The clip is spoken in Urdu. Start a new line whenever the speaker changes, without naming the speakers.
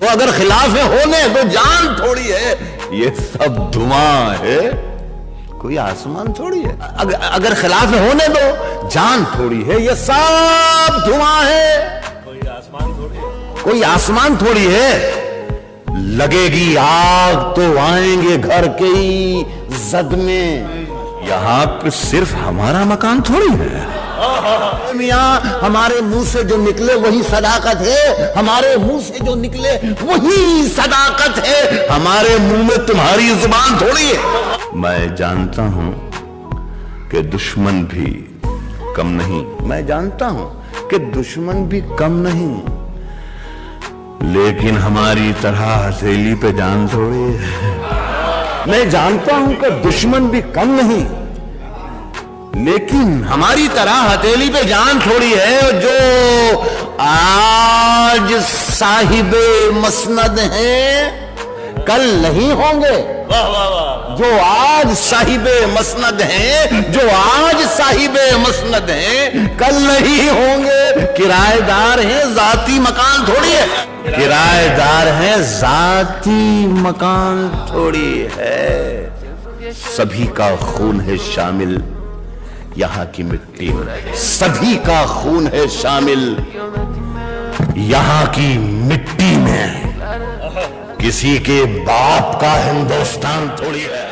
تو اگر خلاف ہونے تو جان تھوڑی ہے، یہ سب دھواں ہے، کوئی آسمان تھوڑی ہے۔ اگر خلاف ہونے دو جان تھوڑی ہے، یہ سب دھواں ہے، کوئی آسمان تھوڑی ہے۔ لگے گی آگ تو آئیں گے گھر کے ہی زد میں، یہاں پہ صرف ہمارا مکان تھوڑی ہے۔ میاں ہمارے منہ سے جو نکلے وہی صداقت ہے، ہمارے منہ سے جو نکلے وہی صداقت ہے، ہمارے منہ میں تمہاری زبان تھوڑی ہے۔ میں جانتا ہوں کہ دشمن بھی کم نہیں، میں جانتا ہوں کہ دشمن بھی کم نہیں، لیکن ہماری طرح ہتھیلی پہ جان تھوڑی ہے۔ میں جانتا ہوں کہ دشمن بھی کم نہیں، لیکن ہماری طرح ہتھیلی پہ جان تھوڑی ہے۔ جو آج صاحب مسند ہیں کل نہیں ہوں گے، جو آج صاحب مسند ہیں، جو آج صاحب مسند ہیں کل نہیں ہوں گے۔ کرایہ دار ہیں، ذاتی مکان تھوڑی ہے، کرایہ دار ہیں، ذاتی مکان تھوڑی ہے۔ سبھی کا خون ہے شامل یہاں کی مٹی میں، سبھی کا خون ہے شامل یہاں کی مٹی میں، کسی کے باپ کا ہندوستان تھوڑی ہے۔